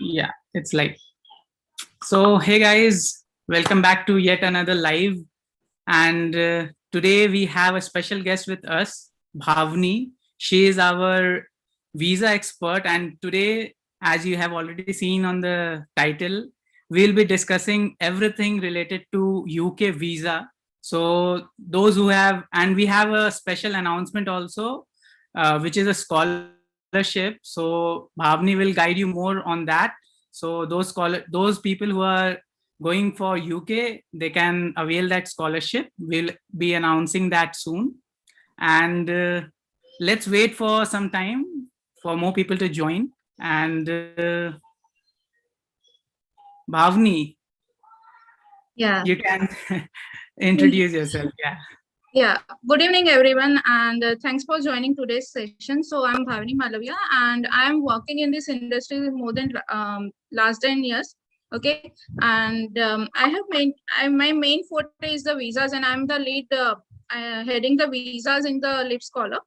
Yeah, it's like so. Hey guys, welcome back to yet another live. And today we have a special guest with us, Bhavini. She is our visa expert, and today, as you have already seen on the title, we'll be discussing everything related to UK visa. So those who have, and we have a special announcement also, which is a scholarship. So Bhavni will guide you more on that. So those people who are going for UK, they can avail that scholarship. We'll be announcing that soon. And let's wait for some time for more people to join. And Bhavni, Yeah. you can introduce yourself. Yeah. Yeah. Good evening, everyone, and thanks for joining today's session. So I'm Bhavini Malavia, and I'm working in this industry more than last 10 years. Okay, and my main forte is the visas, and I'm the lead heading the visas in the LeapScholar.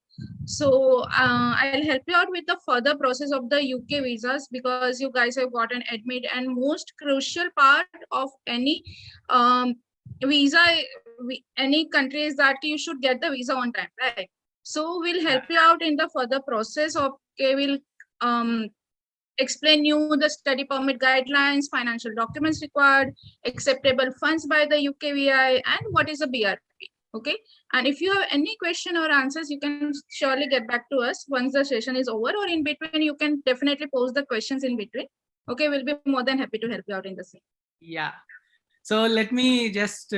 So I'll help you out with the further process of the UK visas because you guys have got an admit, and most crucial part of any visa any country is that you should get the visa on time, right? So we'll help you out in the further process of, okay, we'll explain you the study permit guidelines, financial documents required, acceptable funds by the UKVI, and what is a BRP. Okay, and if you have any question or answers, you can surely get back to us once the session is over, or in between you can definitely pose the questions in between. Okay, we'll be more than happy to help you out in the same. Yeah. So let me just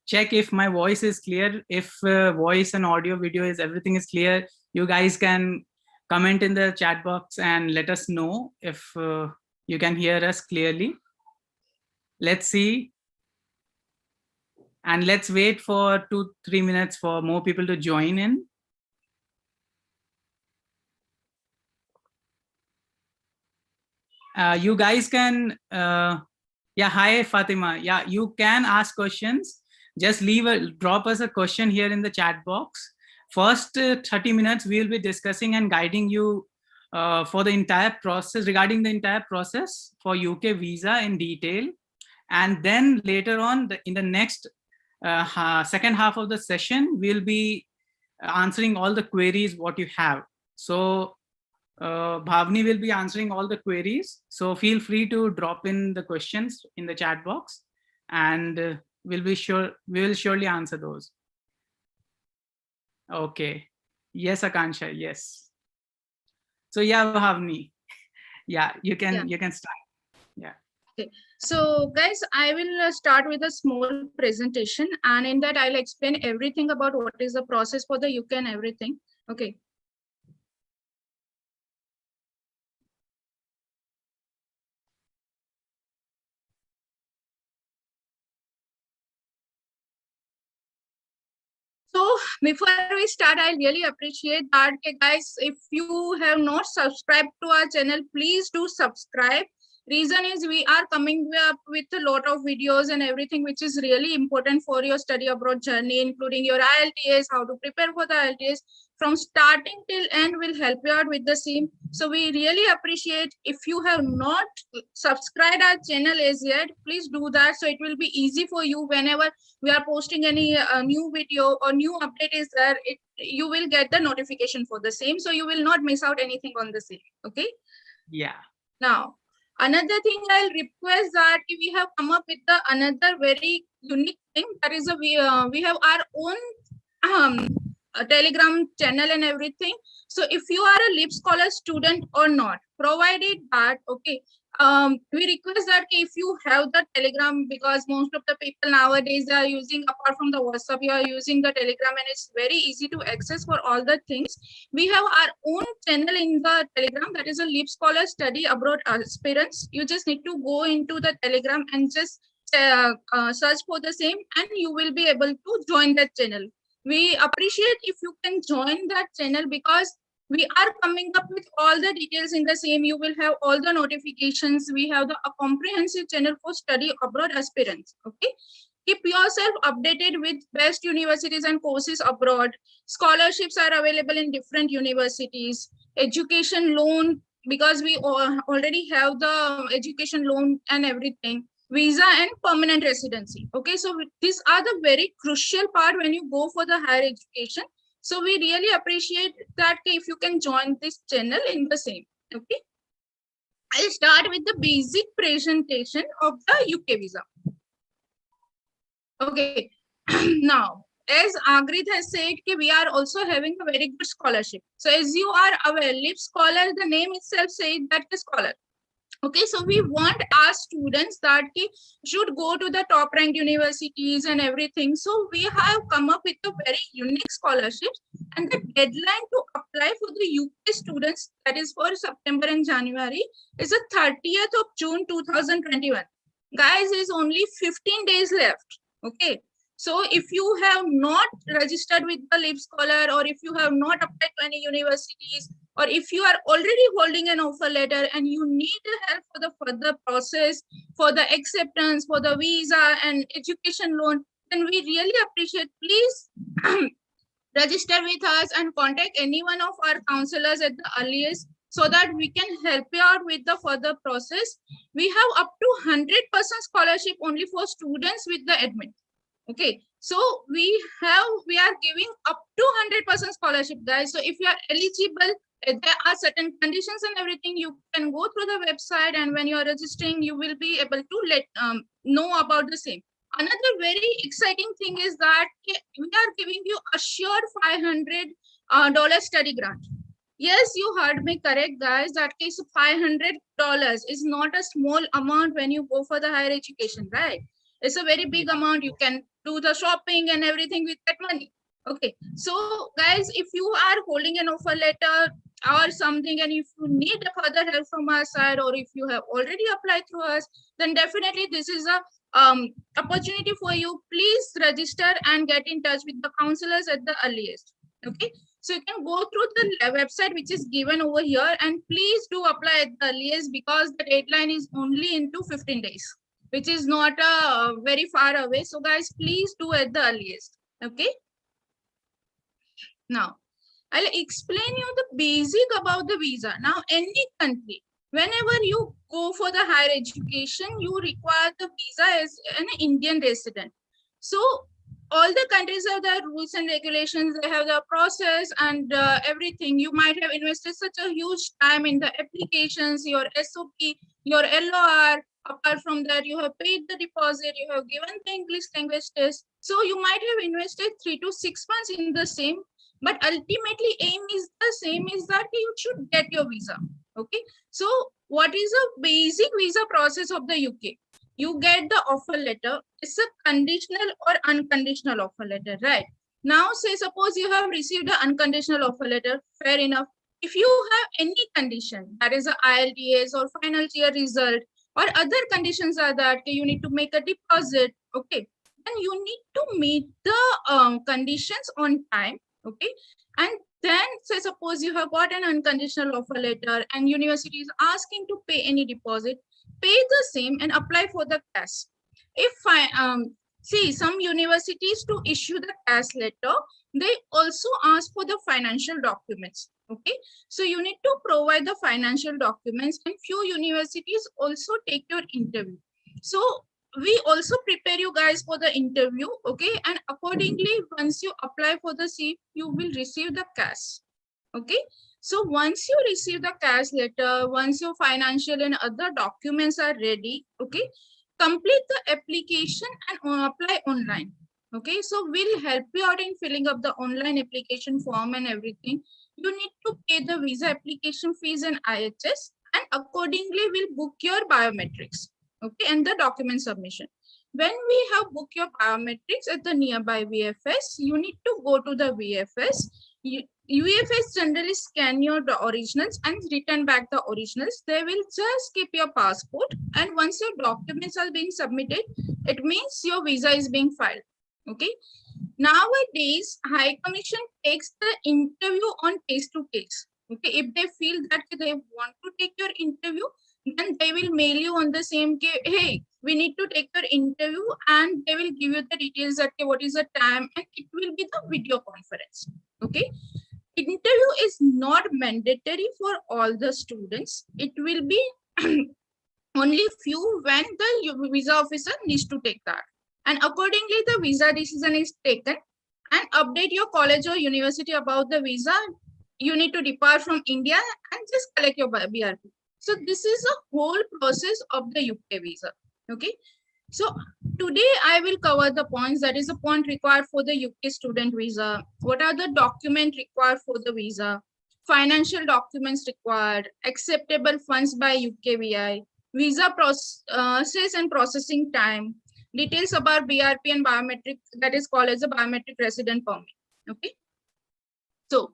check if my voice is clear. If voice and audio, video is everything is clear, you guys can comment in the chat box and let us know if you can hear us clearly. Let's see. And let's wait for 2-3 minutes for more people to join in. You guys can, yeah, hi Fatima. Yeah, you can ask questions. Just drop us a question here in the chat box. First 30 minutes, we'll be discussing and guiding you for the entire process, regarding the entire process for UK visa in detail. And then later on, in the next second half of the session, we'll be answering all the queries what you have. So Bhavni will be answering all the queries. So feel free to drop in the questions in the chat box, and we will surely answer those. Okay. Yes, Akansha. Yes. So yeah, Bhavni. Yeah, you can start. Yeah. Okay. So guys, I will start with a small presentation, and in that I'll explain everything about what is the process for the UK and everything. Okay. So before we start, I really appreciate that, okay, guys, if you have not subscribed to our channel, please do subscribe. Reason is we are coming up with a lot of videos and everything which is really important for your study abroad journey, including your IELTS, how to prepare for the IELTS from starting till end. Will help you out with the same. So we really appreciate if you have not subscribed our channel as yet, please do that, so it will be easy for you whenever we are posting any new video or new update is there, you will get the notification for the same, so you will not miss out anything on the same. Okay. Yeah. Now another thing I'll request that we have come up with the another very unique thing, that is we have our own Telegram channel and everything. So if you are a LeapScholar student or not, provided that, okay, we request that if you have the Telegram, because most of the people nowadays are using, apart from the WhatsApp, you are using the Telegram, and it's very easy to access for all the things. We have our own channel in the Telegram, that is a LeapScholar Study Abroad Aspirants. You just need to go into the Telegram and just search for the same, and you will be able to join that channel. We appreciate if you can join that channel, because we are coming up with all the details in the same. You will have all the notifications. We have a comprehensive channel for study abroad aspirants. Okay. Keep yourself updated with best universities and courses abroad. Scholarships are available in different universities. Education loan because we already have the education loan and everything, visa and permanent residency. Okay, so these are the very crucial part when you go for the higher education. So we really appreciate that if you can join this channel in the same. Okay, I'll start with the basic presentation of the UK visa. Okay, now as Agrit has said, we are also having a very good scholarship. So as you are aware, LeapScholar, the name itself says that the scholar. Okay, so we want our students that should go to the top ranked universities and everything. So we have come up with a very unique scholarship, and the deadline to apply for the UK students, that is for September and January, is the 30th of June 2021. Guys, is only 15 days left. Okay, so if you have not registered with the LeapScholar, or if you have not applied to any universities, or if you are already holding an offer letter and you need help for the further process, for the acceptance, for the visa and education loan, then we really appreciate, please register with us and contact any one of our counselors at the earliest, so that we can help you out with the further process. We have up to 100% scholarship only for students with the admit. Okay, so we are giving up to 100% scholarship, guys. So if you are eligible, there are certain conditions and everything. You can go through the website, and when you are registering, you will be able to let know about the same. Another very exciting thing is that we are giving you a sure $500 study grant. Yes, you heard me correct, guys. That case, $500 is not a small amount when you go for the higher education, right? It's a very big amount. You can do the shopping and everything with that money. Okay, so guys, if you are holding an offer letter or something, and if you need further help from our side, or if you have already applied through us, then definitely this is a opportunity for you. Please register and get in touch with the counselors at the earliest. Okay, so you can go through the website which is given over here, and please do apply at the earliest, because the deadline is only into 15 days, which is not very far away. So guys, please do at the earliest. Okay, now I'll explain you the basic about the visa. Now, any country, whenever you go for the higher education, you require the visa as an Indian resident. So all the countries have their rules and regulations, they have their process and everything. You might have invested such a huge time in the applications, your SOP, your LOR. Apart from that, you have paid the deposit, you have given the English language test. So you might have invested 3 to 6 months in the same, but ultimately aim is the same, is that you should get your visa. Okay, so what is a basic visa process of the UK? You get the offer letter. It's a conditional or unconditional offer letter, right? Now, say suppose you have received an unconditional offer letter, fair enough. If you have any condition, that is a IELTS or final year result, or other conditions are that you need to make a deposit, okay, then you need to meet the conditions on time. Okay, and then say suppose you have got an unconditional offer letter and university is asking to pay any deposit, pay the same and apply for the cash. If I see some universities to issue the cash letter, they also ask for the financial documents. Okay, so you need to provide the financial documents, and few universities also take your interview. So we also prepare you guys for the interview. Okay, and accordingly, once you apply for the seat, you will receive the cash. Okay, so once you receive the cash letter, once your financial and other documents are ready, okay, complete the application and apply online. Okay, so we'll help you out in filling up the online application form and everything. You need to pay the visa application fees and IHS, and accordingly we'll book your biometrics. Okay, and the document submission. When we have booked your biometrics at the nearby VFS, you need to go to the VFS. VFS generally scan your originals and return back the originals. They will just keep your passport, and once your documents are being submitted, it means your visa is being filed. Okay. Nowadays, High Commission takes the interview on case to case. Okay, if they feel that they want to take your interview, then they will mail you on the same case. Hey, we need to take your interview, and they will give you the details that what is the time, and it will be the video conference. Okay. interview is not mandatory for all the students. It will be only few when the visa officer needs to take that. And accordingly, the visa decision is taken, and update your college or university about the visa. You need to depart from India and just collect your BRP. So this is a whole process of the UK visa. Okay. So today I will cover the points. That is the point required for the UK student visa. What are the documents required for the visa? Financial documents required. Acceptable funds by UKVI. Visa process and processing time. Details about BRP and biometric, that is called as a biometric resident permit. Okay. So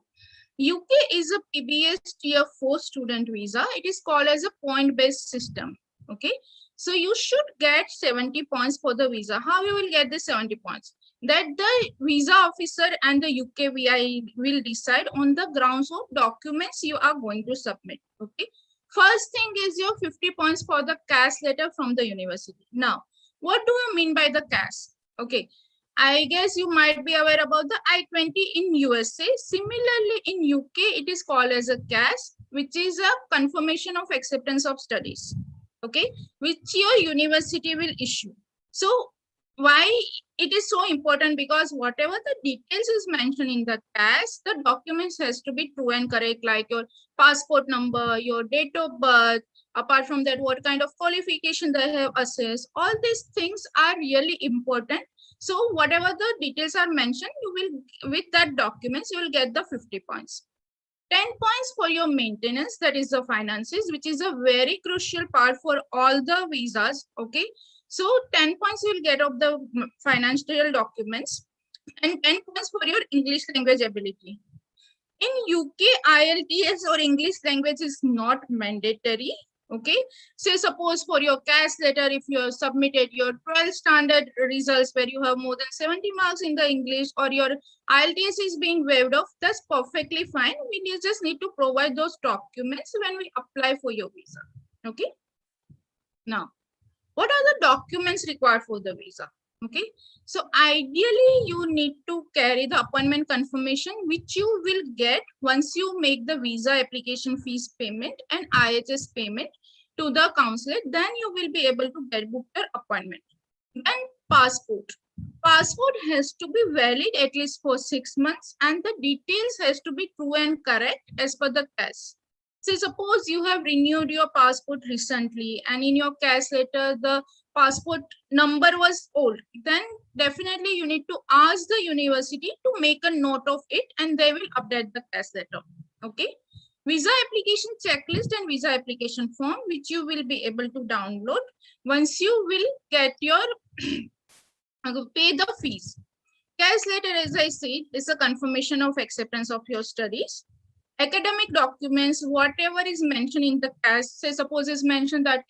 UK is a PBS tier 4 student visa. It is called as a point-based system. Okay. So you should get 70 points for the visa. How you will get the 70 points? That the visa officer and the UKVI will decide on the grounds of documents you are going to submit. Okay. First thing is your 50 points for the CAS letter from the university. Now, what do you mean by the CAS? Okay. I guess you might be aware about the I-20 in USA. Similarly, in UK, it is called as a CAS, which is a confirmation of acceptance of studies. Okay, which your university will issue. So why it is so important? Because whatever the details is mentioned in the CAS, the documents has to be true and correct, like your passport number, your date of birth. Apart from that, what kind of qualification they have assessed. All these things are really important. So whatever the details are mentioned, you will, with that documents, you will get the 50 points. 10 points for your maintenance, that is the finances, which is a very crucial part for all the visas. Okay, so 10 points you will get of the financial documents, and 10 points for your English language ability. In UK, IELTS or English language is not mandatory. Okay, so suppose for your CAS letter, if you have submitted your 12th standard results where you have more than 70 marks in the English, or your IELTS is being waived off, that's perfectly fine. We just need to provide those documents when we apply for your visa. Okay. Now, what are the documents required for the visa? Okay, so ideally you need to carry the appointment confirmation, which you will get once you make the visa application fees payment and IHS payment to the consulate. Then you will be able to get book your appointment. Then passport. Passport has to be valid at least for 6 months, and the details has to be true and correct as per the CAS. So suppose you have renewed your passport recently, and in your CAS letter the passport number was old, then definitely you need to ask the university to make a note of it, and they will update the CAS letter. Okay. Visa application checklist and visa application form, which you will be able to download once you will get your pay the fees. CAS letter, as I said, is a confirmation of acceptance of your studies. Academic documents, whatever is mentioned in the CAS, say suppose is mentioned that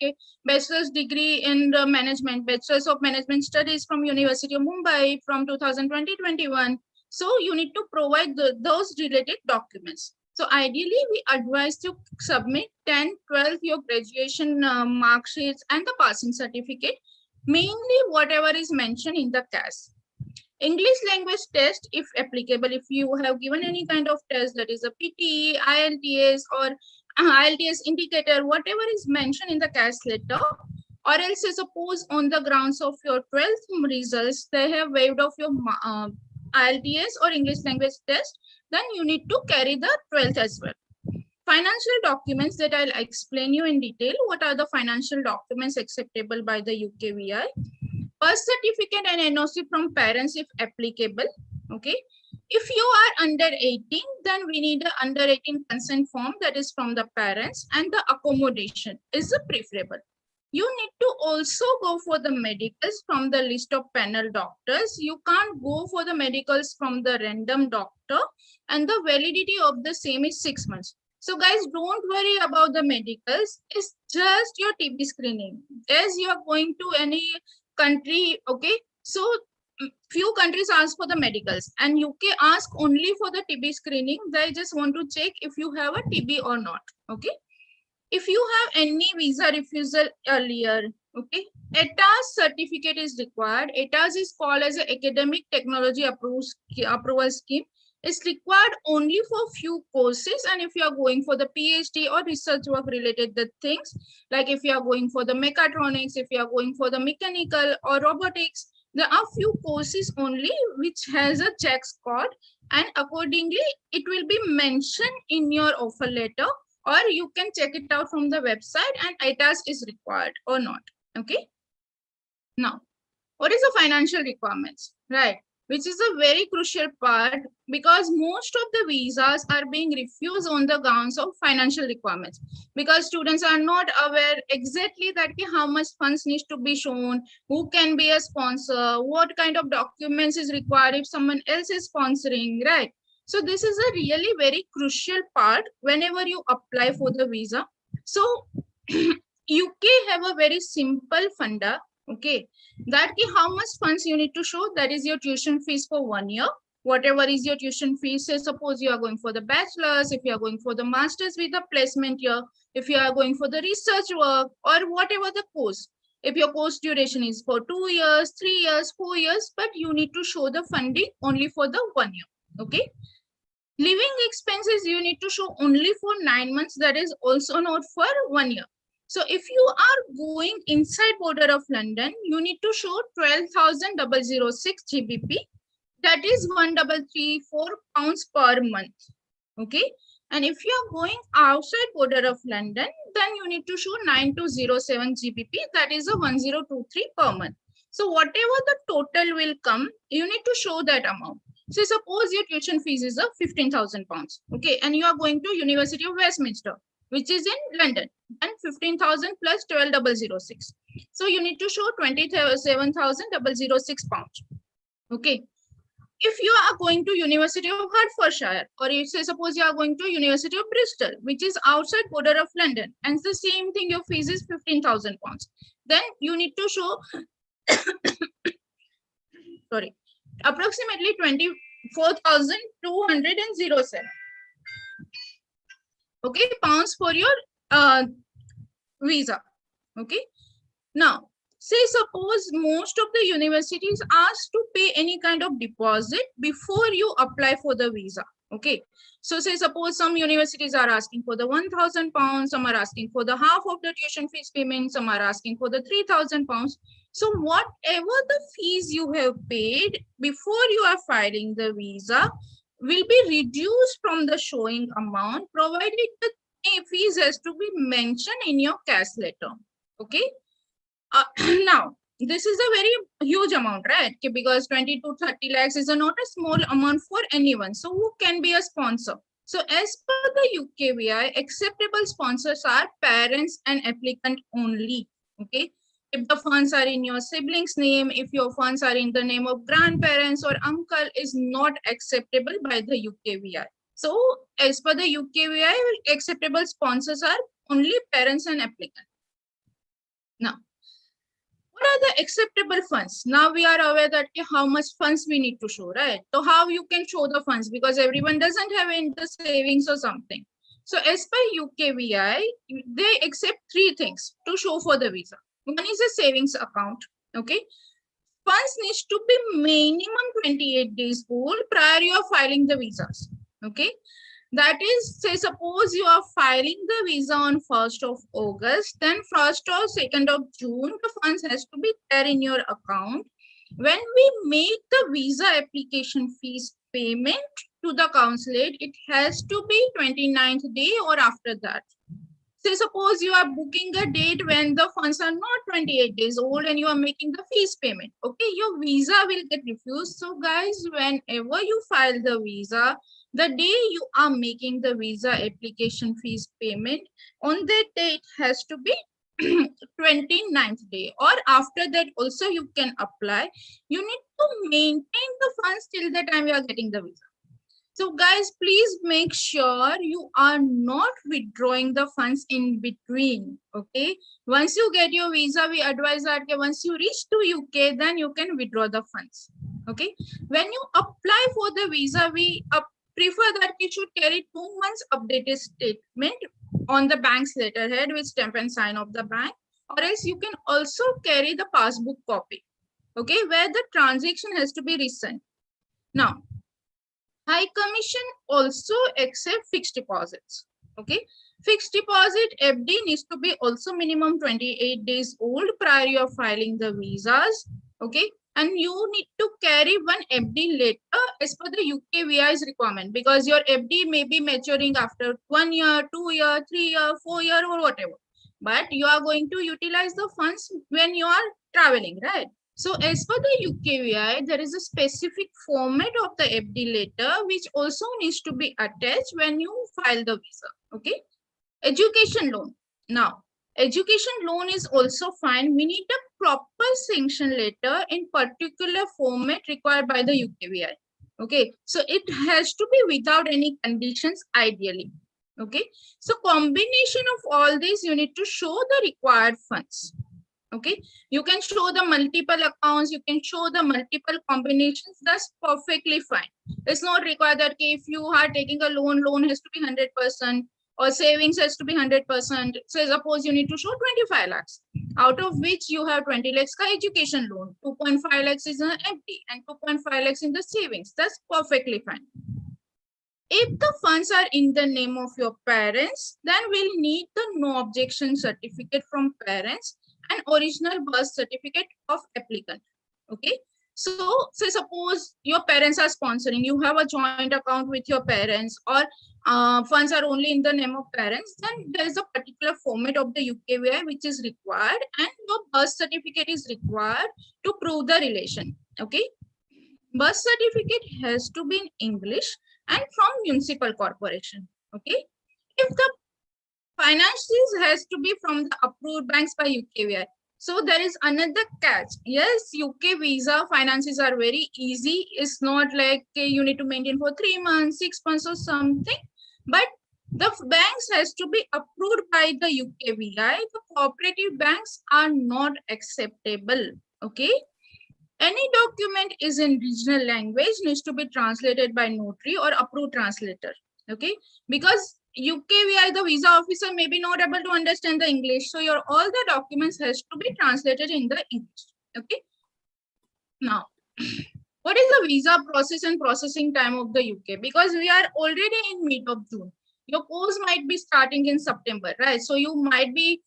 bachelor's degree in the management, bachelor's of management studies from University of Mumbai from 2020-21. So you need to provide those related documents. So ideally, we advise to submit 10, 12, your graduation mark sheets and the passing certificate, mainly whatever is mentioned in the CAS. English language test, if applicable, if you have given any kind of test, that is a PTE, IELTS or IELTS indicator, whatever is mentioned in the CAS letter, or else suppose on the grounds of your 12th results, they have waived off your IELTS or English language test, then you need to carry the 12th as well. Financial documents that I'll explain you in detail. What are the financial documents acceptable by the UKVI? Birth certificate and NOC from parents if applicable. Okay. If you are under 18, then we need an under 18 consent form, that is from the parents, and the accommodation is preferable. You need to also go for the medicals from the list of panel doctors. You can't go for the medicals from the random doctor, and the validity of the same is 6 months. So guys, don't worry about the medicals. It's just your TB screening. As you are going to any country, okay, so few countries ask for the medicals, and UK ask only for the TB screening. They just want to check if you have a TB or not. Okay. If you have any visa refusal earlier, okay, ETAS certificate is required. ETAS is called as an academic technology approval scheme. It's required only for few courses, and if you are going for the PhD or research work related the things, like if you are going for the mechatronics, if you are going for the mechanical or robotics, there are few courses only which has a check squad, and accordingly it will be mentioned in your offer letter, or you can check it out from the website and ITAS is required or not. Okay. Now, what is the financial requirements, right? Which is a very crucial part, because most of the visas are being refused on the grounds of financial requirements, because students are not aware exactly that how much funds needs to be shown, who can be a sponsor, what kind of documents is required if someone else is sponsoring, right? So this is a really very crucial part whenever you apply for the visa. So UK have a very simple funda, okay, that how much funds you need to show. That is your tuition fees for 1 year, whatever is your tuition fees. Say suppose you are going for the bachelor's, if you are going for the master's with a placement year, if you are going for the research work or whatever the course, if your course duration is for 2 years, 3 years, 4 years, but you need to show the funding only for the 1 year. Okay. Living expenses you need to show only for 9 months, that is also not for 1 year. So if you are going inside border of London, you need to show 12,006 GBP. That is 1,334 pounds per month. Okay. And if you are going outside border of London, then you need to show 9,207 GBP. That is a 1,023 per month. So whatever the total will come, you need to show that amount. So suppose your tuition fees is a 15,000 pounds. Okay. And you are going to University of Westminster, which is in London, and 15,000 plus 12,006. So you need to show 27,006 pounds. Okay. If you are going to University of Hertfordshire, or you say suppose you are going to University of Bristol, which is outside border of London, and it's the same thing, your fees is 15,000 pounds. Then you need to show sorry, approximately 24,207 okay pounds for your visa. Okay. Now say suppose most of the universities ask to pay any kind of deposit before you apply for the visa. Okay. So say suppose some universities are asking for the 1,000 pounds, some are asking for the half of the tuition fees payment, some are asking for the 3,000 pounds. So whatever the fees you have paid before you are filing the visa will be reduced from the showing amount, provided the fees has to be mentioned in your cash letter. Okay. Now, this is a very huge amount, right? Because 20 to 30 lakhs is not a small amount for anyone. So who can be a sponsor? So as per the UKVI, acceptable sponsors are parents and applicant only. Okay. If the funds are in your sibling's name, if your funds are in the name of grandparents or uncle, is not acceptable by the UKVI. So as per the UKVI, acceptable sponsors are only parents and applicant. Now, what are the acceptable funds? Now we are aware that how much funds we need to show, right? So how you can show the funds, because everyone doesn't have in the savings or something. So as per UKVI, they accept 3 things to show for the visa. One is a savings account. Okay. Funds needs to be minimum 28 days old prior you are filing the visas. Okay. That is, say suppose you are filing the visa on 1st of August, then 1st or 2nd of June, the funds has to be there in your account. When we make the visa application fees payment to the consulate, it has to be 29th day or after that. Say suppose you are booking a date when the funds are not 28 days old and you are making the fees payment. Okay, your visa will get refused. So guys, whenever you file the visa, the day you are making the visa application fees payment, on that day it has to be 29th day, or after that also you can apply. You need to maintain the funds till the time you are getting the visa. So guys, please make sure you are not withdrawing the funds in between. Okay. Once you get your visa, we advise that once you reach to UK, then you can withdraw the funds. Okay. When you apply for the visa, we prefer that you should carry 2 months updated statement on the bank's letterhead with stamp and sign of the bank, or else you can also carry the passbook copy. Okay. Where the transaction has to be recent. Now, High commission also accept fixed deposits. Okay, fixed deposit FD needs to be also minimum 28 days old prior of filing the visas. Okay, and you need to carry one FD letter as per the UKVI's requirement, because your FD may be maturing after 1 year, 2 year, 3 year, 4 year, or whatever. But you are going to utilize the funds when you are traveling, right? So as per the UKVI, there is a specific format of the FD letter which also needs to be attached when you file the visa. Okay. Education loan. Now, education loan is also fine. We need a proper sanction letter in particular format required by the UKVI. Okay. So it has to be without any conditions ideally. Okay. So combination of all these, you need to show the required funds. Okay, you can show the multiple accounts, you can show the multiple combinations. That's perfectly fine. It's not required that if you are taking a loan has to be 100% or savings has to be 100%. So suppose you need to show 25 lakhs, out of which you have 20 lakhs ka education loan, 2.5 lakhs is an FD, and 2.5 lakhs in the savings. That's perfectly fine. If the funds are in the name of your parents, then we'll need the no objection certificate from parents and original birth certificate of applicant. Okay. So say suppose your parents are sponsoring, you have a joint account with your parents, or funds are only in the name of parents, then there is a particular format of the UKVI which is required, and your birth certificate is required to prove the relation. Okay. Birth certificate has to be in English and from municipal corporation. Okay. If the finances has to be from the approved banks by UKVI. So there is another catch. Yes, UK visa finances are very easy. It's not like you need to maintain for 3 months, 6 months or something. But the banks has to be approved by the UKVI. The cooperative banks are not acceptable. Okay. Any document is in regional language needs to be translated by notary or approved translator. Okay. Because UKVI, the visa officer may be not able to understand the English. So your all the documents has to be translated in the English. Okay. Now, what is the visa process and processing time of the UK? Because we are already in mid of June. Your course might be starting in September, right? So you might be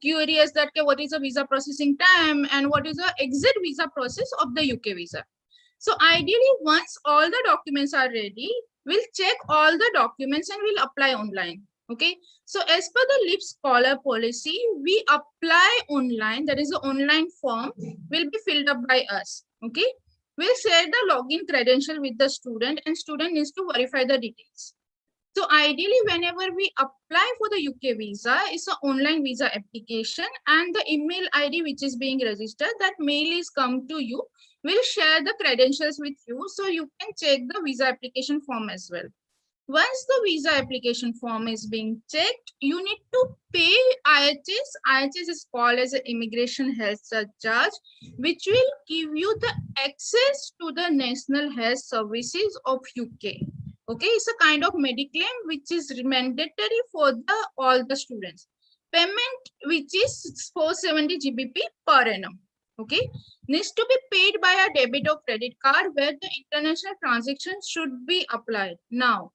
curious that what is the visa processing time and what is the exit visa process of the UK visa. So ideally, once all the documents are ready, we'll check all the documents and we'll apply online. Okay. So as per the LeapScholar policy, we apply online. That is, the online form will be filled up by us. Okay. We'll share the login credential with the student, and student needs to verify the details. So ideally, whenever we apply for the UK visa, it's an online visa application, and the email ID which is being registered, that mail is come to you. We'll share the credentials with you so you can check the visa application form as well. Once the visa application form is being checked, you need to pay IHS. IHS is called as an immigration health surcharge, which will give you the access to the national health services of UK. Okay, it's a kind of mediclaim which is mandatory for all the students. Payment which is 470 GBP per annum. Okay, needs to be paid by a debit or credit card where the international transactions should be applied. Now,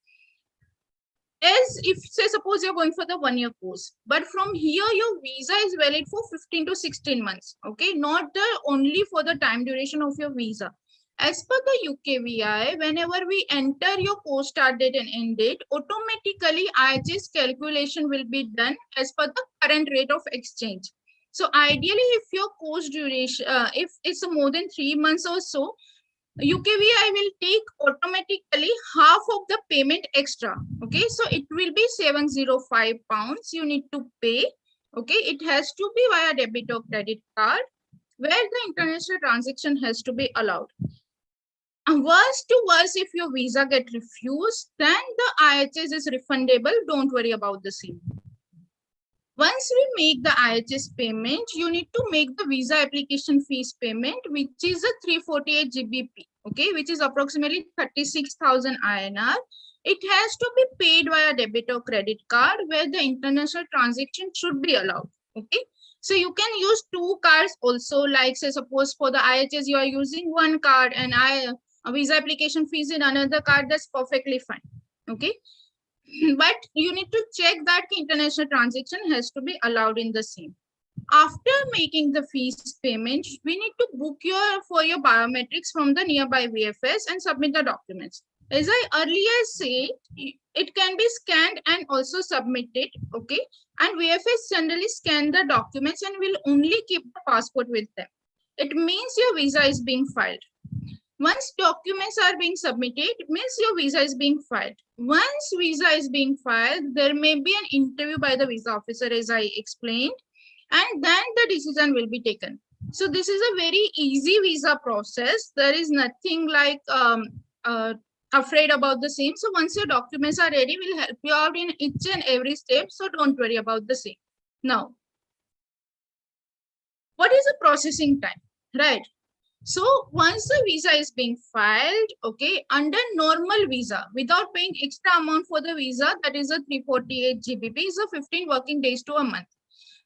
as if say suppose you're going for the 1 year course, but from here your visa is valid for 15 to 16 months. Okay, not the only for the time duration of your visa. As per the UKVI, whenever we enter your course start date and end date, automatically IHS calculation will be done as per the current rate of exchange. So ideally, if your course duration, if it's more than 3 months or so, UKVI will take automatically half of the payment extra. Okay, so it will be 705 pounds you need to pay. Okay, it has to be via debit or credit card where the international transaction has to be allowed. And worst to worst, if your visa get refused, then the IHS is refundable. Don't worry about the same. Once we make the IHS payment, you need to make the visa application fees payment, which is a 348 GBP, okay, which is approximately 36,000 INR. It has to be paid via debit or credit card where the international transaction should be allowed, okay. So you can use 2 cards also, like say suppose for the IHS you are using 1 card and a visa application fees in another card, that's perfectly fine. Okay. But you need to check that international transaction has to be allowed in the same. After making the fees payment, we need to book for your biometrics from the nearby VFS and submit the documents. As I earlier said, it can be scanned and also submitted. Okay. And VFS generally scan the documents and will only keep the passport with them. It means your visa is being filed. Once documents are being submitted, it means your visa is being filed. Once visa is being filed, there may be an interview by the visa officer, as I explained, and then the decision will be taken. So this is a very easy visa process. There is nothing like afraid about the same. So once your documents are ready, we'll help you out in each and every step. So don't worry about the same. Now, what is the processing time, right? So once the visa is being filed, okay, under normal visa, without paying extra amount for the visa, that is a 348 GBP, is a 15 working days to a month.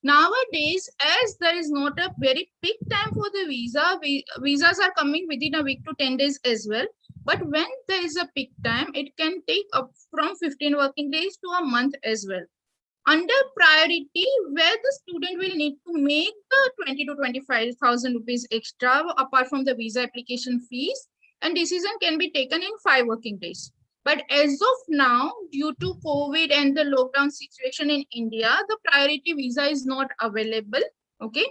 Nowadays, as there is not a very peak time for the visa, visas are coming within a week to 10 days as well. But when there is a peak time, it can take up from 15 working days to a month as well. Under priority, where the student will need to make the 20 to 25,000 rupees extra apart from the visa application fees, and decision can be taken in 5 working days. But as of now, due to COVID and the lockdown situation in India, the priority visa is not available. Okay.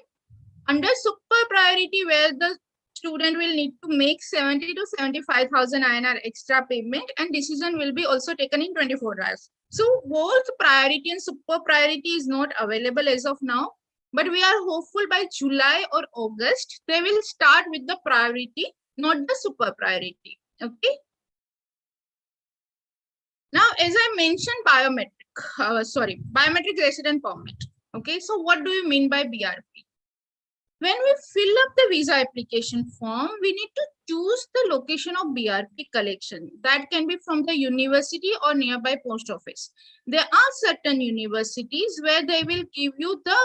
Under super priority, where the student will need to make 70 to 75,000 INR extra payment, and decision will be also taken in 24 hours. So both priority and super priority is not available as of now, but we are hopeful by July or August, they will start with the priority, not the super priority. Okay. Now, as I mentioned, biometric resident permit. Okay. So what do you mean by BRP? When we fill up the visa application form, we need to choose the location of BRP collection. That can be from the university or nearby post office. There are certain universities where they will give you the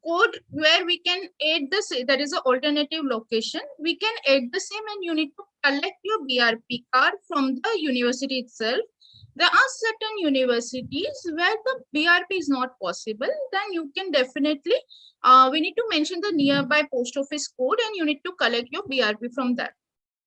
code where we can add the, that is an alternative location. We can add the same, and you need to collect your BRP card from the university itself. There are certain universities where the BRP is not possible. Then you can definitely we need to mention the nearby post office code, and you need to collect your BRP from that.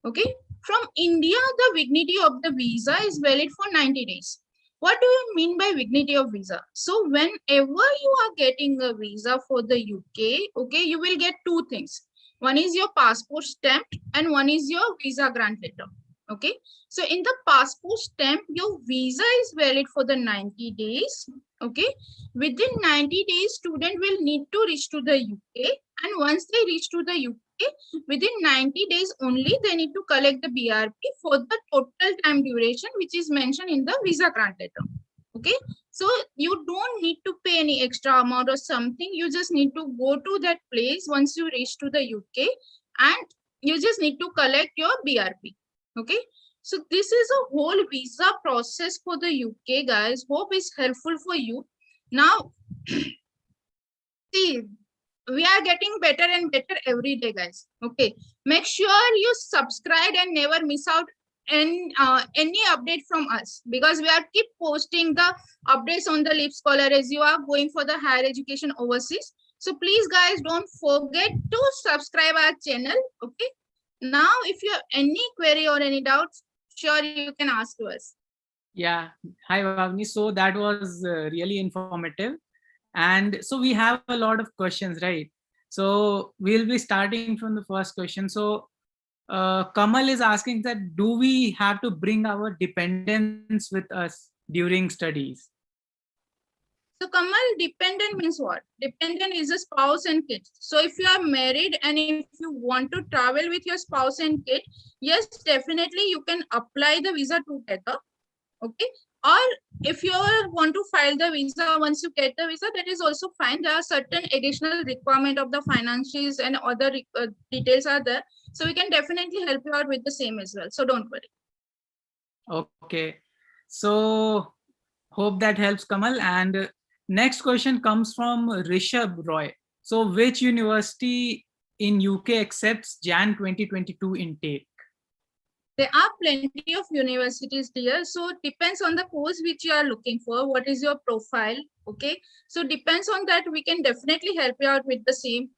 Okay. From India, the validity of the visa is valid for 90 days. What do you mean by validity of visa? So whenever you are getting a visa for the UK, okay, you will get two things. One is your passport stamp and one is your visa grant letter. Okay. So in the passport stamp, your visa is valid for the 90 days. Okay. Within 90 days, student will need to reach to the UK. And once they reach to the UK, within 90 days only, they need to collect the BRP for the total time duration, which is mentioned in the visa grant letter. Okay. So you don't need to pay any extra amount or something. You just need to go to that place once you reach to the UK, and you just need to collect your BRP. Okay. So this is a whole visa process for the UK, guys. Hope it's helpful for you. Now, see, we are getting better and better every day, guys. Okay. Make sure you subscribe and never miss out any update from us, because we are keep posting the updates on the LeapScholar as you are going for the higher education overseas. So please, guys, don't forget to subscribe our channel. Okay. Now, if you have any query or any doubts, sure, you can ask to us. Yeah. Hi, Bhavini. So that was really informative. And so we have a lot of questions, right? So we'll be starting from the first question. So Kamal is asking that, do we have to bring our dependents with us during studies? So Kamal, dependent means what? Dependent is a spouse and kids. So if you are married and if you want to travel with your spouse and kid, yes, definitely you can apply the visa together. Okay. Or if you want to file the visa, once you get the visa, that is also fine. There are certain additional requirement of the financials and other details are there. So we can definitely help you out with the same as well. So don't worry. Okay. So hope that helps, Kamal. And next question comes from Rishabh Roy. So which university in UK accepts Jan 2022 intake? There are plenty of universities here. So depends on the course which you are looking for. What is your profile? Okay. So depends on that. We can definitely help you out with the same.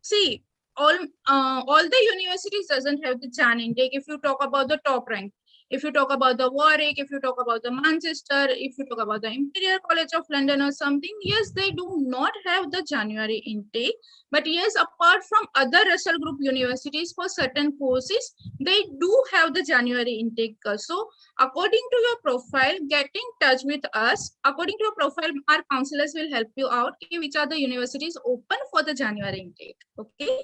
See, all the universities doesn't have the JAN intake. If you talk about the top rank, if you talk about the Warwick, if you talk about the Manchester, if you talk about the Imperial College of London or something, yes, they do not have the January intake. But yes, apart from other Russell Group universities for certain courses, they do have the January intake. So according to your profile, get in touch with us. According to your profile, our counselors will help you out which are the universities open for the January intake. Okay.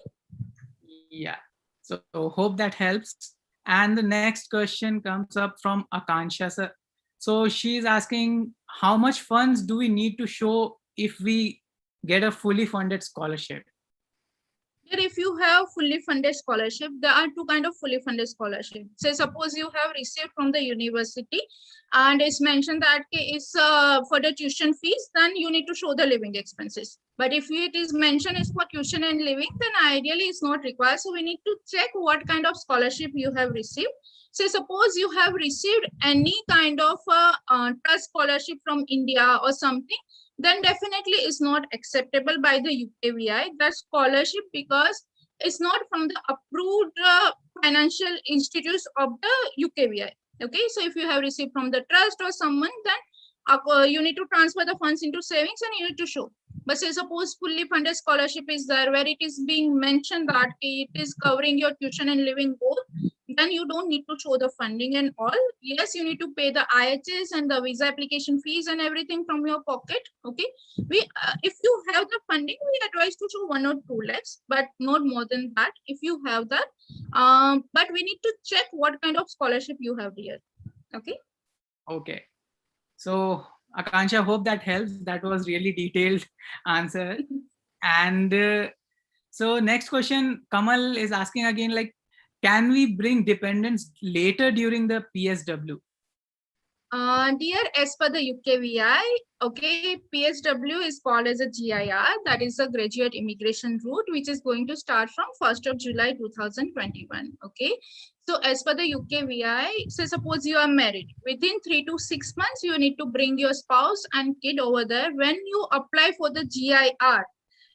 Yeah. So hope that helps. And the next question comes up from Akansha sir. So she's asking, how much funds do we need to show if we get a fully funded scholarship? Here, if you have fully funded scholarship, there are two kinds of fully funded scholarship. Say, suppose you have received from the university and it's mentioned that it's for the tuition fees, then you need to show the living expenses. But if it is mentioned is for tuition and living, then ideally it's not required. So we need to check what kind of scholarship you have received. So suppose you have received any kind of trust scholarship from India or something, then definitely is not acceptable by the UKVI, that scholarship, because it's not from the approved financial institutes of the UKVI. Okay, so if you have received from the trust or someone, then you need to transfer the funds into savings and you need to show. But say suppose fully funded scholarship is there where it is being mentioned that it is covering your tuition and living both, then you don't need to show the funding and all. Yes, you need to pay the IHS and the visa application fees and everything from your pocket. Okay, if you have the funding, we advise to show 1 or 2 lakhs, but not more than that if you have that. But we need to check what kind of scholarship you have here. Okay. Okay. So Akansha, hope that helps. That was really detailed answer. And so next question, Kamal is asking again, like, can we bring dependents later during the PSW? Dear, as per the UKVI, okay, PSW is called as a GIR, that is a graduate immigration route, which is going to start from 1st of July 2021. Okay, so as per the UKVI, so suppose you are married, within 3 to 6 months, you need to bring your spouse and kid over there. When you apply for the GIR,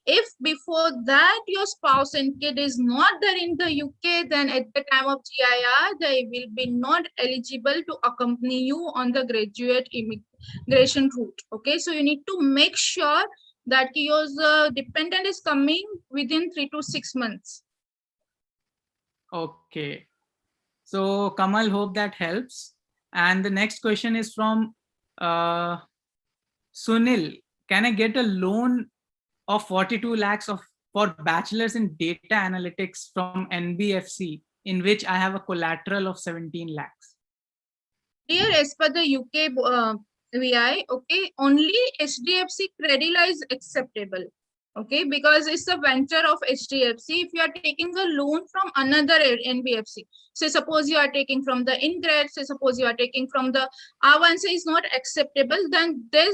if before that your spouse and kid is not there in the UK, then at the time of GIR, they will be not eligible to accompany you on the graduate immigration route. Okay, so you need to make sure that your dependent is coming within 3 to 6 months. Okay. So Kamal, hope that helps. And the next question is from Sunil. Can I get a loan of 42 lakhs for bachelor's in data analytics from NBFC, in which I have a collateral of 17 lakhs? Here, as per the UK VI, okay, only HDFC Credila is acceptable. Okay, because it's a venture of HDFC. If you are taking a loan from another NBFC, say suppose you are taking from the InCred, say suppose you are taking from the Avanza is not acceptable, then there's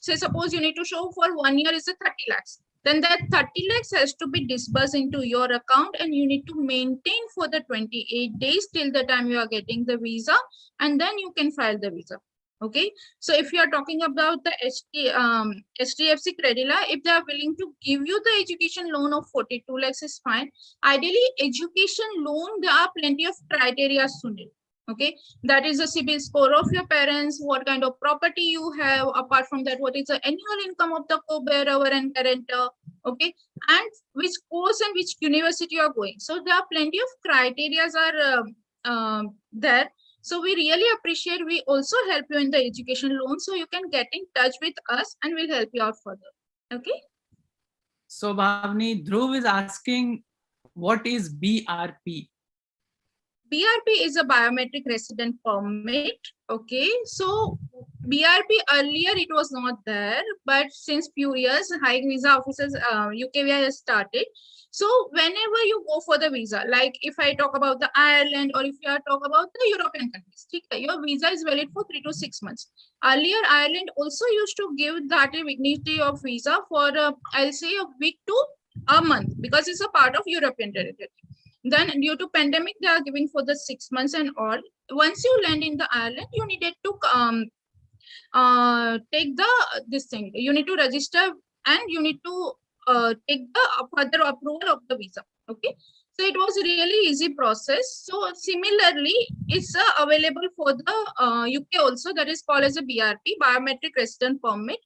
say suppose you need to show for 1 year is a 30 lakhs. Then that 30 lakhs has to be disbursed into your account and you need to maintain for the 28 days till the time you are getting the visa, and then you can file the visa. Okay, so if you are talking about the HDFC Credila, if they are willing to give you the education loan of 42 lakhs is fine. Ideally, education loan, there are plenty of criteria, Sunil. Okay, that is the CIBIL score of your parents, what kind of property you have, apart from that, what is the annual income of the co-bearer and guarantor, okay, and which course and which university you are going. So there are plenty of criteria are there. So we really appreciate, we also help you in the education loan, so you can get in touch with us and we'll help you out further. Okay. So Bhavini, Dhruv is asking, what is BRP? BRP is a biometric resident permit. Okay, so BRP earlier it was not there, but since few years, high visa officers UKVI has started. So whenever you go for the visa, like if I talk about the Ireland or if you are talk about the European countries, your visa is valid for 3 to 6 months. Earlier, Ireland also used to give that a validity of visa for I'll say a week to a month, because it's a part of European territory. Then due to pandemic, they are giving for the 6 months and all. Once you land in the Ireland, you needed to take this thing. You need to register and you need to take the further approval of the visa. Okay. So it was really easy process. So similarly, it's available for the UK also, that is called as a BRP, biometric resident permit.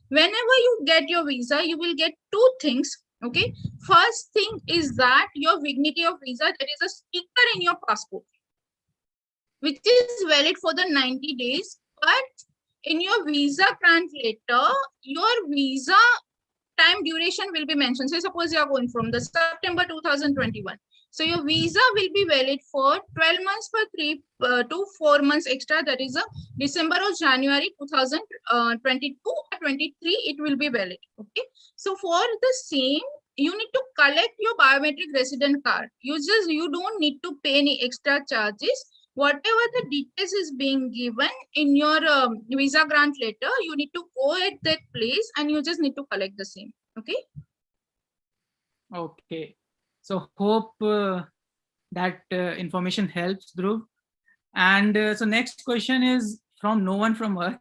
Whenever you get your visa, you will get two things. Okay. First thing is that your validity of visa, there is a sticker in your passport, which is valid for the 90 days. But in your visa grant letter, your visa time duration will be mentioned. So suppose you are going from the September 2021. So your visa will be valid for 12 months for 3 to 4 months extra. That is a December or January 2022 or 23. It will be valid. Okay. So for the same, you need to collect your biometric resident card. You don't need to pay any extra charges. Whatever the details is being given in your visa grant letter, you need to go at that place and you just need to collect the same. Okay. Okay. So hope that information helps, Dhruv. And so next question is from no one from Earth.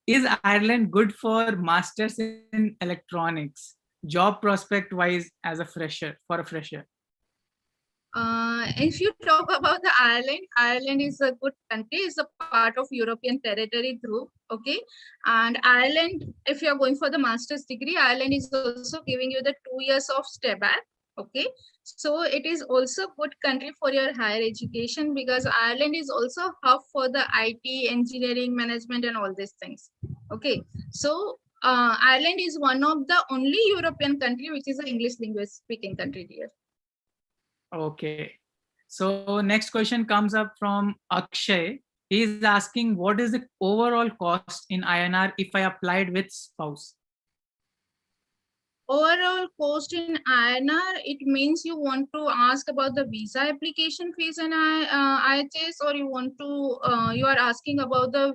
Is Ireland good for masters in electronics, job prospect wise, as a fresher, for a fresher? If you talk about the Ireland is a good country. It's a part of European territory group. Okay. And Ireland, if you're going for the master's degree, Ireland is also giving you the 2 years of stay back. Okay. So it is also good country for your higher education, because Ireland is also hub for the IT, engineering, management, and all these things. Okay. So Ireland is one of the only European country which is an English language speaking country here. Okay. So next question comes up from Akshay. He is asking, what is the overall cost in INR if I applied with spouse? Overall cost in INR, it means you want to ask about the visa application fees in IHS, or you want to you are asking about the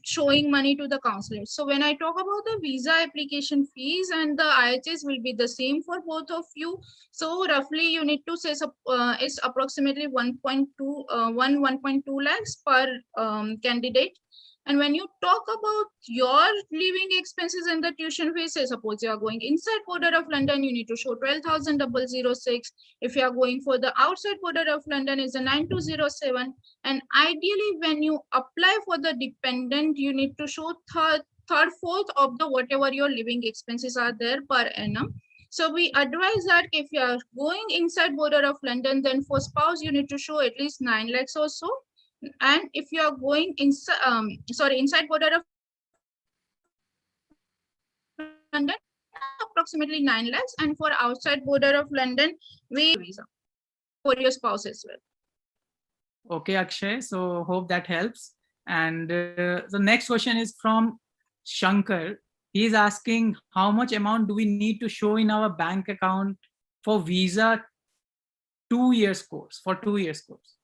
showing money to the counselor. So when I talk about the visa application fees and the IHS will be the same for both of you. So roughly you need to say it's approximately 1.2 lakhs per candidate. And when you talk about your living expenses and the tuition fees, say suppose you are going inside border of London, you need to show 12,006. If you are going for the outside border of London, is a 9207. And ideally, when you apply for the dependent, you need to show third, fourth of the whatever your living expenses are there per annum. So we advise that if you are going inside border of London, then for spouse, you need to show at least 9 lakhs or so. And if you are going inside border of London, approximately 9 lakhs, and for outside border of London, we visa for your spouse as well. Okay, Akshay. So hope that helps. And the next question is from Shankar. He is asking, how much amount do we need to show in our bank account for visa 2 years course, for 2 years course?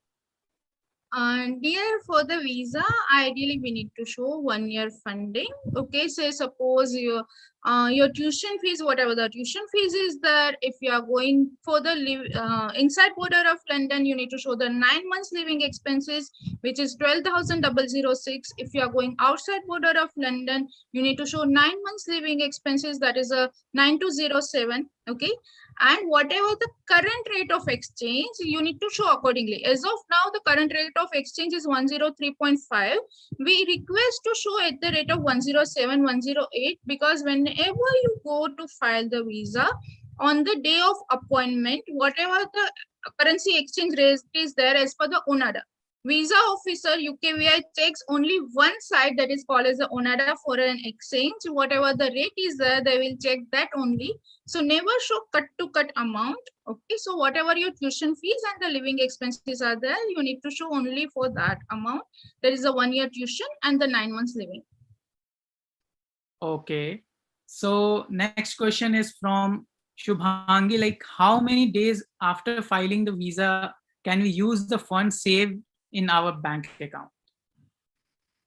Dear, for the visa, ideally we need to show 1 year funding. Okay, so suppose your tuition fees, whatever the tuition fees is there, if you are going for the inside border of London, you need to show the 9 months living expenses, which is 12,006. If you are going outside border of London, you need to show 9 months living expenses, that is a 9207. Okay. And whatever the current rate of exchange, you need to show accordingly. As of now, the current rate of exchange is 103.5. We request to show at the rate of 107, 108, because whenever you go to file the visa, on the day of appointment, whatever the currency exchange rate is there as per the ONADA. Visa officer UKVI checks only one side, that is called as the ONADA for an exchange. Whatever the rate is there, they will check that only. So never show cut to cut amount. Okay, so whatever your tuition fees and the living expenses are there, you need to show only for that amount. There is a 1 year tuition and the 9 months living. Okay. So next question is from Shubhangi, like how many days after filing the visa can we use the funds saved in our bank account?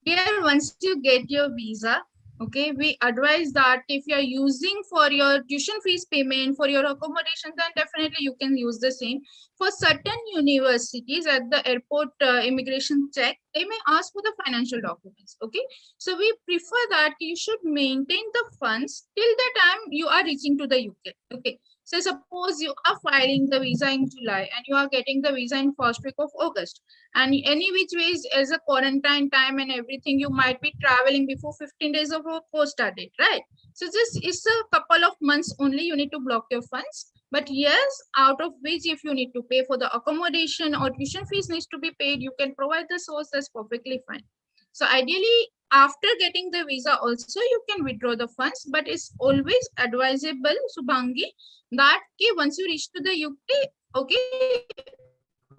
Here, once you get your visa, Okay, we advise that if you are using for your tuition fees payment, for your accommodation, then definitely you can use the same. For certain universities at the airport immigration check, they may ask for the financial documents. Okay, so we prefer that you should maintain the funds till the time you are reaching to the UK. Okay, so suppose you are filing the visa in July and you are getting the visa in first week of August, and any which ways as a quarantine time and everything, you might be traveling before 15 days of a post start date, right? So this is a couple of months only you need to block your funds. But yes, out of which if you need to pay for the accommodation or tuition fees needs to be paid, you can provide the source. That's perfectly fine. So ideally, after getting the visa also you can withdraw the funds, but it's always advisable, Subhangi, that once you reach to the UK, okay,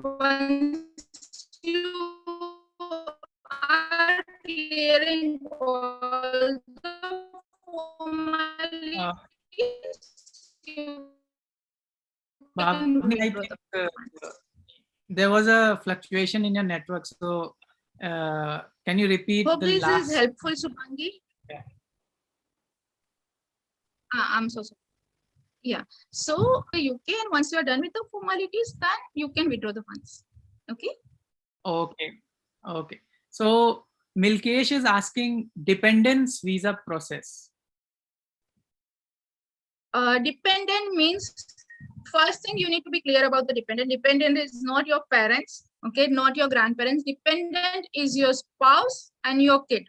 once you are clearing all the formalities, you can Bhavini, I withdraw think the funds. there was a fluctuation in your network. So can you repeat Hope the this last? is helpful, Subhangi. Yeah. I'm so sorry. Yeah. So you can, once you are done with the formalities, then you can withdraw the funds. Okay. Okay. Okay. So Milkesh is asking dependence visa process. Dependent means, first thing you need to be clear about the dependent. Dependent is not your parents, okay, not your grandparents. Dependent is your spouse and your kid.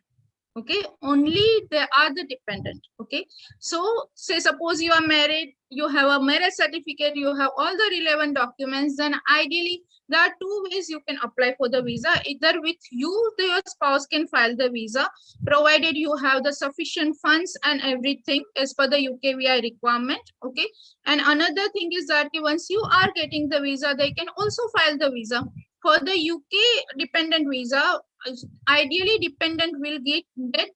Okay, only they are the dependent. Okay, so say suppose you are married, you have a marriage certificate, you have all the relevant documents, then ideally there are two ways you can apply for the visa. Either with you, your spouse can file the visa, provided you have the sufficient funds and everything as per the UKVI requirement. Okay, and another thing is that once you are getting the visa, they can also file the visa. For the UK dependent visa, ideally dependent will get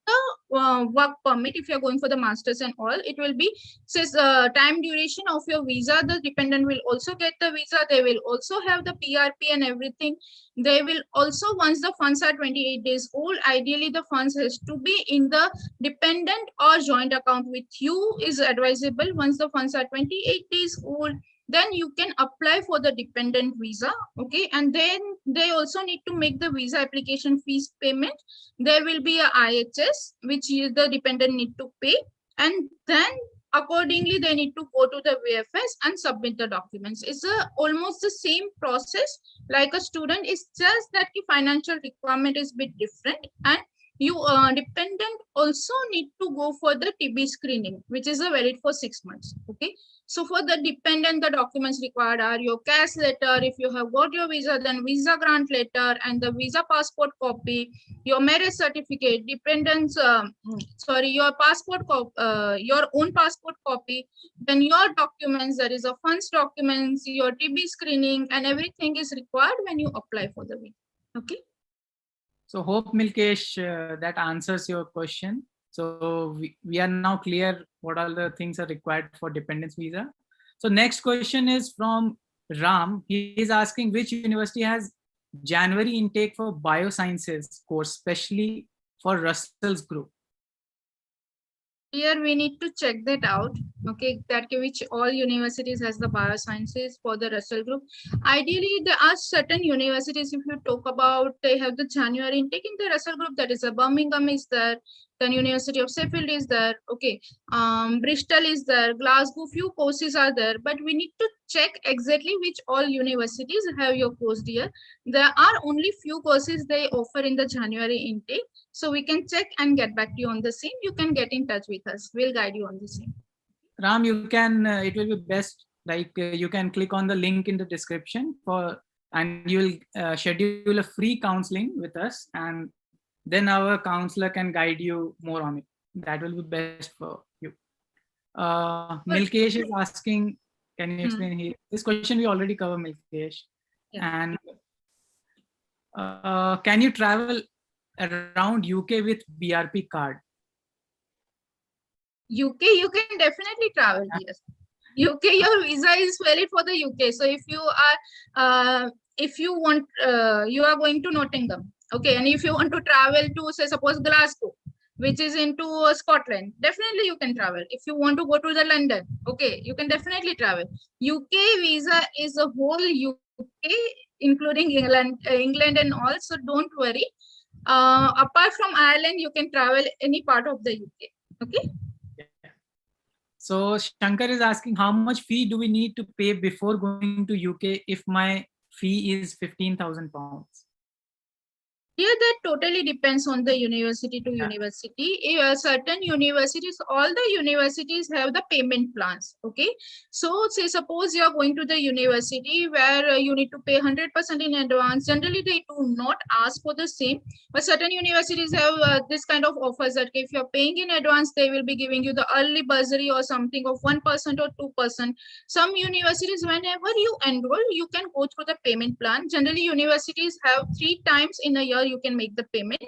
the work permit. If you're going for the masters and all, it will be says time duration of your visa. The dependent will also get the visa. They will also have the PRP and everything. They will also, once the funds are 28 days old, ideally the funds has to be in the dependent or joint account with you is advisable. Once the funds are 28 days old, then you can apply for the dependent visa. Okay, and then they also need to make the visa application fees payment. There will be a IHS which the dependent need to pay, and then accordingly they need to go to the VFS and submit the documents. It's almost the same process like a student. It's just that the financial requirement is a bit different, and you dependent also need to go for the TB screening, which is a valid for 6 months. Okay, so for the dependent, the documents required are your cash letter. If you have got your visa, then visa grant letter and the visa passport copy, your marriage certificate, dependents, your passport, your own passport copy, then your documents, there is a funds documents, your TB screening, and everything is required when you apply for the visa. Okay. So hope Milkesh that answers your question. So we are now clear what all the things are required for dependence visa. So next question is from Ram. He is asking which university has January intake for biosciences course, especially for Russell's group. Here we need to check that out. Okay, that which all universities has the biosciences for the Russell group. Ideally, there are certain universities, if you talk about, they have the January intake in the Russell group. That is a Birmingham is there, then University of Sheffield is there. Okay, Bristol is there, Glasgow, few courses are there, but we need to check exactly which all universities have your course here. There are only few courses they offer in the January intake. So we can check and get back to you on the same. You can get in touch with us. We'll guide you on the same. Ram, you can, it will be best, like you can click on the link in the description and you will schedule a free counseling with us, and then our counselor can guide you more on it. That will be best for you. Milkesh is asking, can you explain here? This question we already covered, Milkesh. Yeah. And can you travel around UK with BRP card? UK, you can definitely travel. Yes. UK, your visa is valid for the UK. So if you are, if you want, you are going to Nottingham. Okay, and if you want to travel to, say, suppose Glasgow, which is into Scotland, definitely you can travel. If you want to go to the London, okay, you can definitely travel. UK visa is a whole UK, including England and all. So don't worry. Apart from Ireland, you can travel any part of the UK. Okay. Yeah. So Shankar is asking, how much fee do we need to pay before going to UK if my fee is 15,000 pounds? Here, that totally depends on the university to university. Certain universities, all the universities have the payment plans. Okay, so say suppose you are going to the university where you need to pay 100% in advance. Generally, they do not ask for the same, but certain universities have this kind of offers that if you are paying in advance, they will be giving you the early bursary or something of 1% or 2%. Some universities, whenever you enroll, you can go through the payment plan. Generally, universities have 3 times in a year you can make the payment.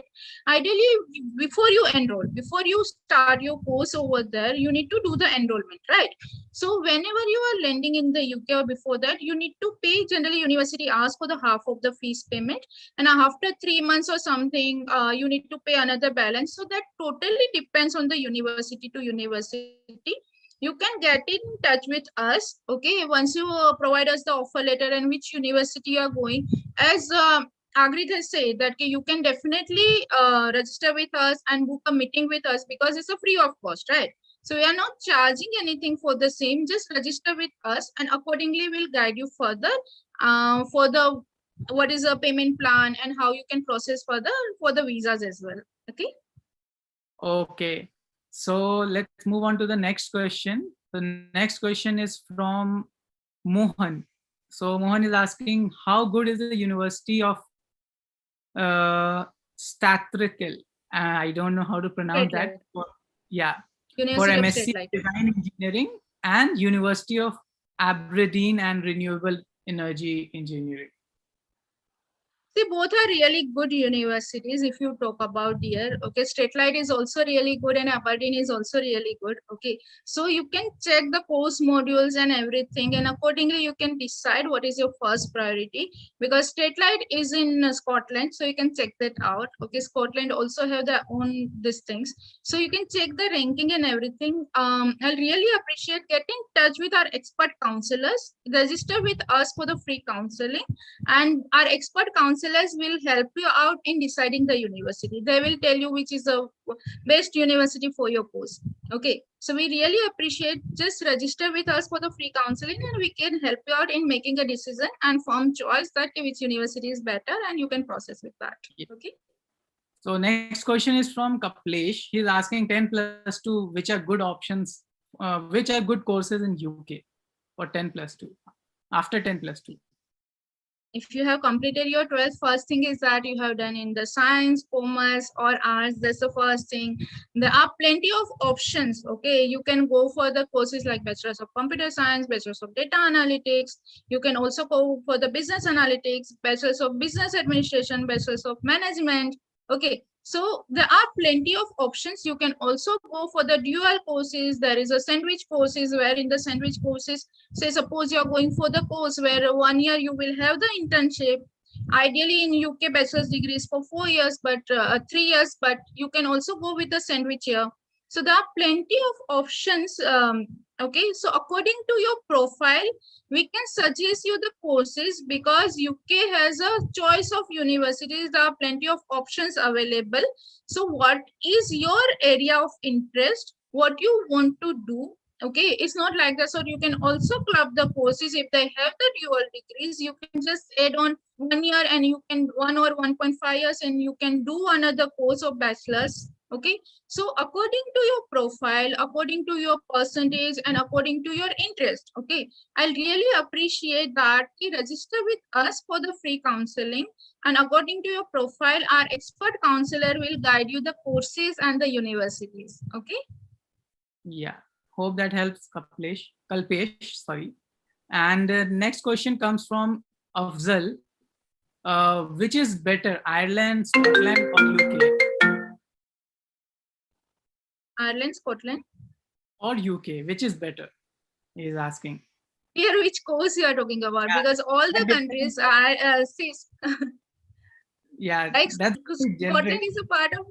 Ideally, before you enroll, before you start your course over there, you need to do the enrollment, right? So whenever you are landing in the UK or before that, you need to pay. Generally, university asks for the half of the fees payment, and after 3 months or something, you need to pay another balance. So that totally depends on the university to university. You can get in touch with us, okay, once you provide us the offer letter and which university you are going. As Agrit has said that you can definitely register with us and book a meeting with us because it's a free of cost, right? So we are not charging anything for the same. Just register with us, and accordingly we'll guide you further for the what is a payment plan and how you can process further for the visas as well. Okay. Okay. So let's move on to the next question. The next question is from Mohan. So Mohan is asking, how good is the University of Strathclyde? I don't know how to pronounce that. Yeah, for University of MSc Strathclyde. Design Engineering and University of Aberdeen and Renewable Energy Engineering. See, both are really good universities if you talk about here. Okay, Strathclyde is also really good and Aberdeen is also really good. Okay, so you can check the course modules and everything, and accordingly you can decide what is your first priority, because Strathclyde is in Scotland, so you can check that out. Okay, Scotland also have their own these things, so you can check the ranking and everything. I'll really appreciate get in touch with our expert counselors. Register with us for the free counseling, and our expert counselors will help you out in deciding the university. They will tell you which is the best university for your course. Okay, so we really appreciate, just register with us for the free counseling and we can help you out in making a decision and firm choice that which university is better, and you can process with that. Okay. So next question is from Kaplesh. He's asking 10+2, which are good options, which are good courses in UK for 10+2, after 10+2. If you have completed your 12th, first thing is that you have done in the science, commerce or arts. That's the first thing. There are plenty of options. Okay, you can go for the courses like Bachelor's of Computer Science, Bachelor's of Data Analytics. You can also go for the Business Analytics, Bachelor's of Business Administration, Bachelor's of Management. Okay, so there are plenty of options. You can also go for the dual courses. There is a sandwich courses, where in the sandwich courses, say suppose you're going for the course where 1 year you will have the internship. Ideally in UK bachelor's degrees for 4 years, but 3 years, but you can also go with the sandwich year. So there are plenty of options. Okay, so according to your profile, we can suggest you the courses, because UK has a choice of universities. There are plenty of options available. So what is your area of interest, what you want to do? Okay, it's not like that. So you can also club the courses. If they have the dual degrees, you can just add on 1 year and you can 1 or 1.5 years and you can do another course of bachelor's. Okay, so according to your profile, according to your percentage and according to your interest, okay, I'll really appreciate that you register with us for the free counseling, and according to your profile, our expert counselor will guide you the courses and the universities. Okay. Yeah, hope that helps, Kalpesh, sorry. And next question comes from Afzal. Which is better, Ireland, Scotland or UK? Ireland, Scotland or UK, which is better? He is asking. Here, which course you are talking about? Yeah. Because all the countries are yeah, like that's Scotland is a part of.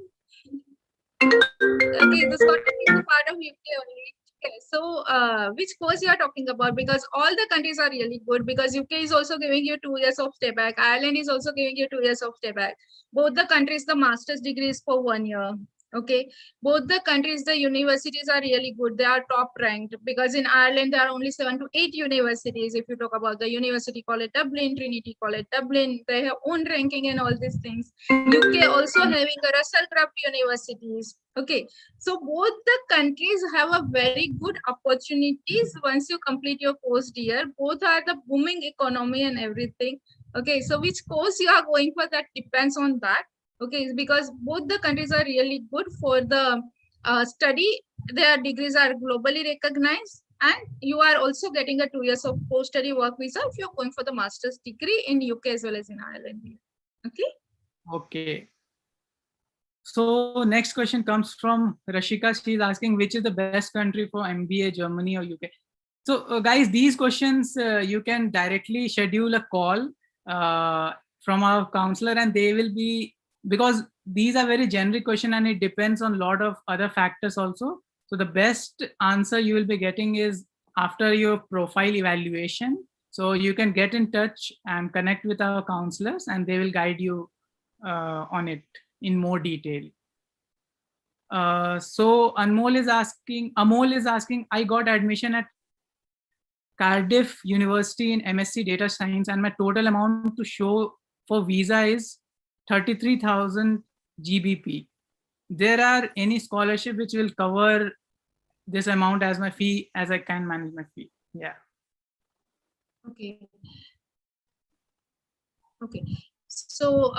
Okay, the Scotland is a part of UK only. Okay, so which course you are talking about? Because all the countries are really good. Because UK is also giving you 2 years of stay back. Ireland is also giving you 2 years of stay back. Both the countries, the master's degree is for 1 year. Okay, both the countries, the universities are really good. They are top ranked because in Ireland there are only 7 to 8 universities. If you talk about the University College Dublin, Trinity College Dublin, they have own ranking and all these things. UK also having a Russell Craft universities. Okay, so both the countries have a very good opportunities once you complete your course year. Both are the booming economy and everything. Okay, so which course you are going for, that depends on that. Okay, because both the countries are really good for the study. Their degrees are globally recognized, and you are also getting a 2 years of post-study work visa if you're going for the master's degree in UK as well as in Ireland. Okay. Okay. So next question comes from Rashika. She is asking, which is the best country for MBA, Germany or UK? So guys, these questions you can directly schedule a call from our counselor, and they will be, because these are very generic question and it depends on a lot of other factors also. So the best answer you will be getting is after your profile evaluation. So you can get in touch and connect with our counselors, and they will guide you on it in more detail. So Amol is asking, I got admission at Cardiff University in MSc Data Science, and my total amount to show for visa is 33,000 GBP. There are any scholarship which will cover this amount as my fee, as I can manage my fee? Yeah. Okay. Okay. So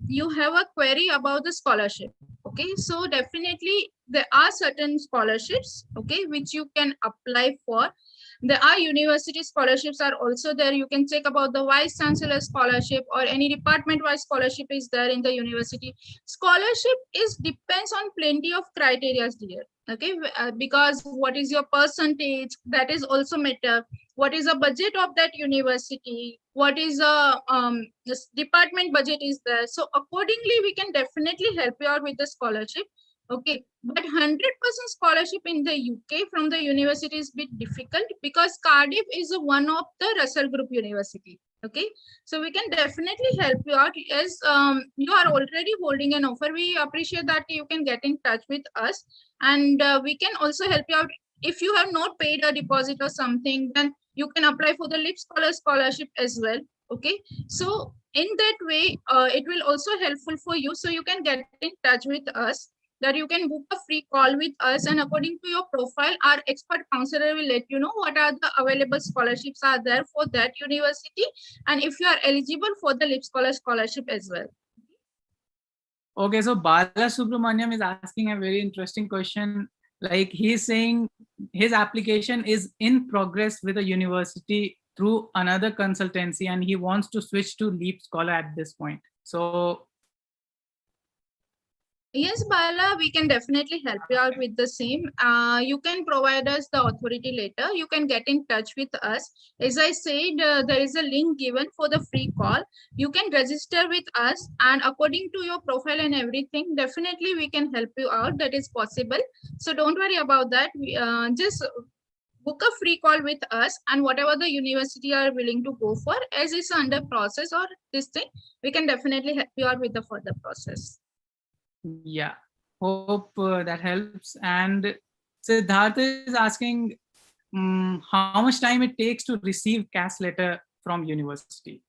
you have a query about the scholarship. Okay, so definitely there are certain scholarships, okay, which you can apply for. There are university scholarships are also there. You can check about the vice chancellor scholarship or any department wise scholarship is there in the university. Scholarship is depends on plenty of criteria here. Okay, because what is your percentage, that is also matter. What is the budget of that university, what is the this department budget is there. So accordingly we can definitely help you out with the scholarship. Okay, but 100% scholarship in the UK from the university is a bit difficult because Cardiff is one of the Russell Group university. Okay, so we can definitely help you out as you are already holding an offer. We appreciate that you can get in touch with us, and we can also help you out. If you have not paid a deposit or something, then you can apply for the LeapScholar scholarship as well. Okay, so in that way it will also helpful for you, so you can get in touch with us, that you can book a free call with us, and according to your profile our expert counselor will let you know what are the available scholarships are there for that university, and if you are eligible for the LeapScholar scholarship as well. Okay, so Bala Subramaniam is asking a very interesting question. Like, he's saying his application is in progress with a university through another consultancy, and he wants to switch to LeapScholar at this point. So yes, Bala, we can definitely help you out with the same. You can provide us the authority letter. You can get in touch with us. As I said, there is a link given for the free call. You can register with us, and according to your profile and everything, definitely we can help you out. That is possible. So don't worry about that. We, just book a free call with us, and whatever the university are willing to go for, as is under process or this thing, we can definitely help you out with the further process. yeah, hope that helps. And Siddharth is asking how much time it takes to receive CAS letter from university.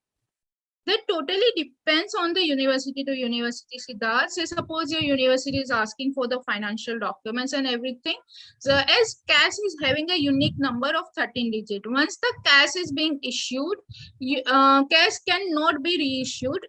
That totally depends on the university to university, Siddharth. Say suppose your university is asking for the financial documents and everything. So as CAS is having a unique number of 13 digit. Once the CAS is being issued, CAS cannot be reissued.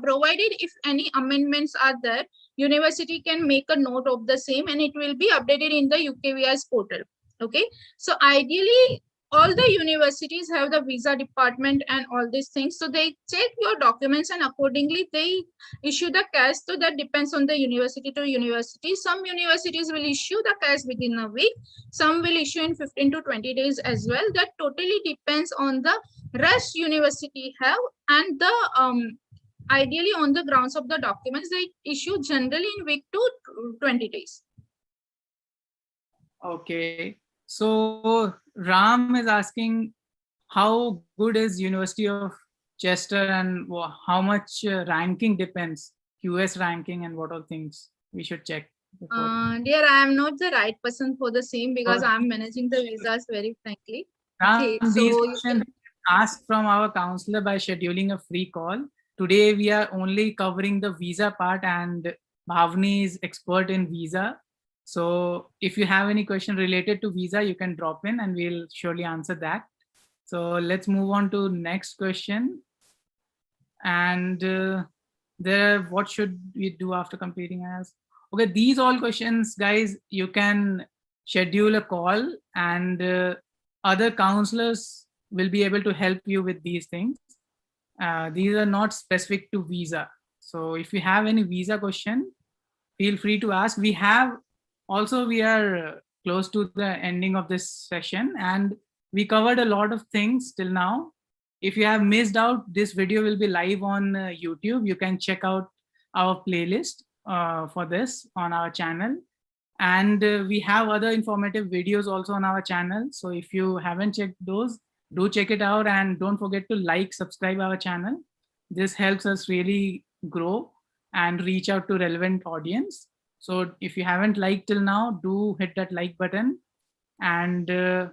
Provided if any amendments are there, university can make a note of the same and it will be updated in the UKVIS portal. Okay, so ideally all the universities have the visa department and all these things, so they check your documents and accordingly they issue the CAS. So that depends on the university to university. Some universities will issue the CAS within a week, some will issue in 15 to 20 days as well. That totally depends on the rush university have, and the ideally on the grounds of the documents they issue generally in week to 20 days. Okay. So Ram is asking how good is University of Chester and how much ranking depends, QS ranking and what all things we should check before. Dear, I am not the right person for the same because Oh. I am managing the visas very frankly. Ram, Okay, these so you questions asked from our counselor by scheduling a free call. Today we are only covering the visa part and Bhavini is expert in visa. So if you have any question related to visa, you can drop in and we'll surely answer that. So let's move on to next question. And what should we do after completing as? Okay, these all questions, guys, you can schedule a call and other counselors will be able to help you with these things. These are not specific to visa. So if you have any visa question, feel free to ask. We are close to the ending of this session and we covered a lot of things till now. If you have missed out, this video will be live on YouTube. You can check out our playlist for this on our channel. And we have other informative videos also on our channel. So if you haven't checked those, do check it out and don't forget to like, subscribe our channel. This helps us really grow and reach out to relevant audience. So if you haven't liked till now, do hit that like button and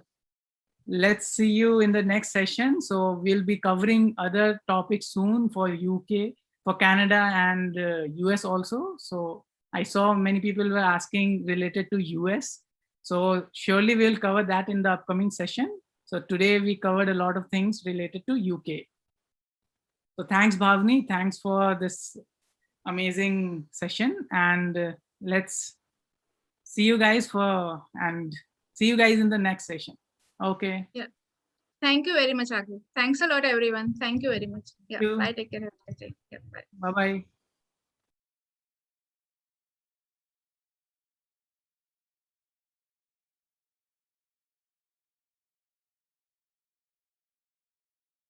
let's see you in the next session. So we'll be covering other topics soon for UK, for Canada and US also. So I saw many people were asking related to US. So surely we'll cover that in the upcoming session. So today we covered a lot of things related to UK. So thanks Bhavini, thanks for this amazing session and let's see you guys in the next session. Okay. Yeah. Thank you very much, Agri. Thanks a lot, everyone. Thank you very much. Yeah. Thank you. Bye. Take care. Have a nice day. Yeah. Bye. Bye-bye.